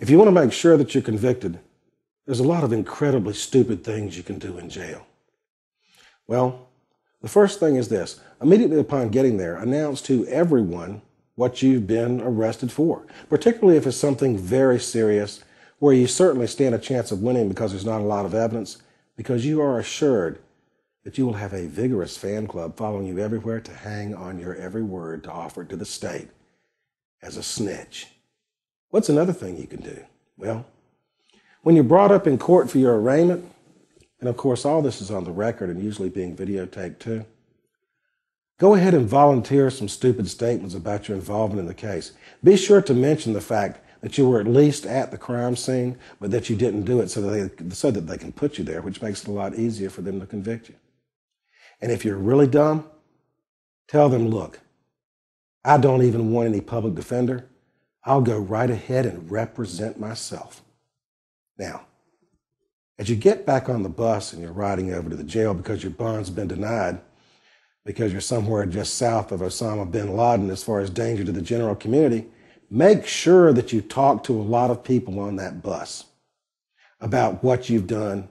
If you want to make sure that you're convicted, there's a lot of incredibly stupid things you can do in jail. Well, the first thing is this. Immediately upon getting there, announce to everyone what you've been arrested for, particularly if it's something very serious where you certainly stand a chance of winning because there's not a lot of evidence, because you are assured that you will have a vigorous fan club following you everywhere to hang on your every word to offer to the state as a snitch. What's another thing you can do? Well, when you're brought up in court for your arraignment, and of course all this is on the record and usually being videotaped too, go ahead and volunteer some stupid statements about your involvement in the case. Be sure to mention the fact that you were at least at the crime scene, but that you didn't do it so that they can put you there, which makes it a lot easier for them to convict you. And if you're really dumb, tell them, look, I don't even want any public defender. I'll go right ahead and represent myself. Now, as you get back on the bus and you're riding over to the jail because your bond's been denied, because you're somewhere just south of Osama bin Laden as far as danger to the general community, make sure that you talk to a lot of people on that bus about what you've done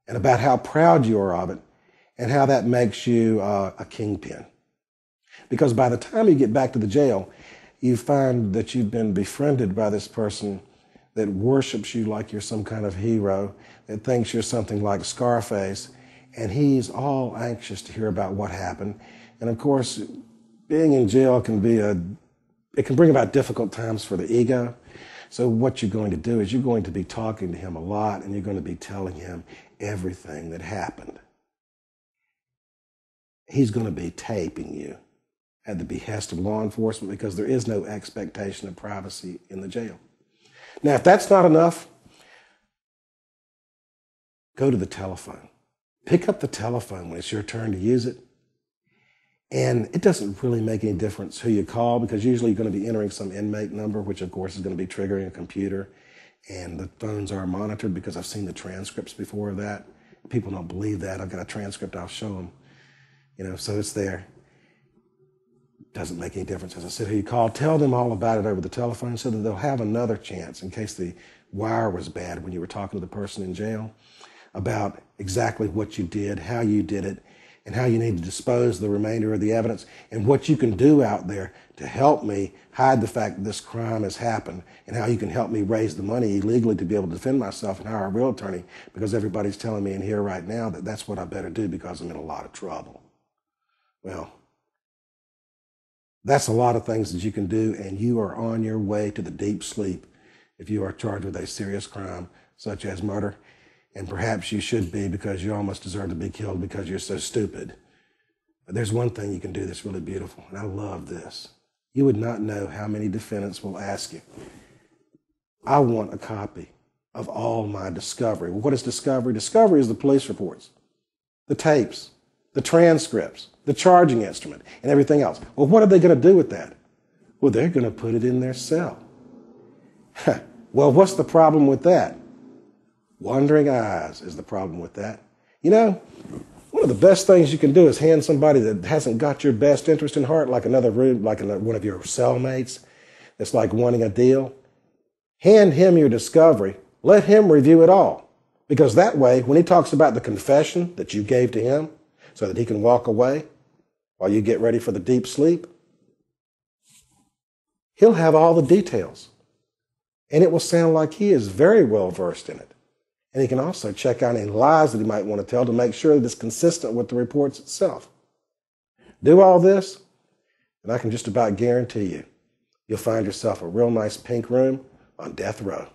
and about how proud you are of it and how that makes you a kingpin. Because by the time you get back to the jail, you find that you've been befriended by this person that worships you like you're some kind of hero, that thinks you're something like Scarface, and he's all anxious to hear about what happened. And of course, being in jail can bring about difficult times for the ego. So what you're going to do is you're going to be talking to him a lot, and you're going to be telling him everything that happened. He's going to be taping you at the behest of law enforcement because there is no expectation of privacy in the jail. Now, if that's not enough, go to the telephone. Pick up the telephone when it's your turn to use it. And it doesn't really make any difference who you call because usually you're going to be entering some inmate number, which of course is going to be triggering a computer. And the phones are monitored because I've seen the transcripts before of that. People don't believe that. I've got a transcript, I'll show them. So it's there. Doesn't make any difference. As I said, who you call, tell them all about it over the telephone so that they'll have another chance in case the wire was bad when you were talking to the person in jail about exactly what you did, how you did it, and how you need to dispose of the remainder of the evidence, and what you can do out there to help me hide the fact that this crime has happened, and how you can help me raise the money illegally to be able to defend myself and hire a real attorney, because everybody's telling me in here right now that that's what I better do because I'm in a lot of trouble. Well, that's a lot of things that you can do, and you are on your way to the deep sleep if you are charged with a serious crime such as murder. And perhaps you should be because you almost deserve to be killed because you're so stupid. But there's one thing you can do that's really beautiful, and I love this. You would not know how many defendants will ask you, I want a copy of all my discovery. Well, what is discovery? Discovery is the police reports, the tapes, the transcripts, the charging instrument, and everything else. Well, what are they going to do with that? Well, they're going to put it in their cell. Well, what's the problem with that? Wandering eyes is the problem with that. One of the best things you can do is hand somebody that hasn't got your best interest in heart, like one of your cellmates that's like wanting a deal. Hand him your discovery. Let him review it all. Because that way, when he talks about the confession that you gave to him so that he can walk away while you get ready for the deep sleep, he'll have all the details. And it will sound like he is very well versed in it. And he can also check out any lies that he might want to tell to make sure that it's consistent with the reports itself. Do all this, and I can just about guarantee you'll find yourself a real nice pink room on death row.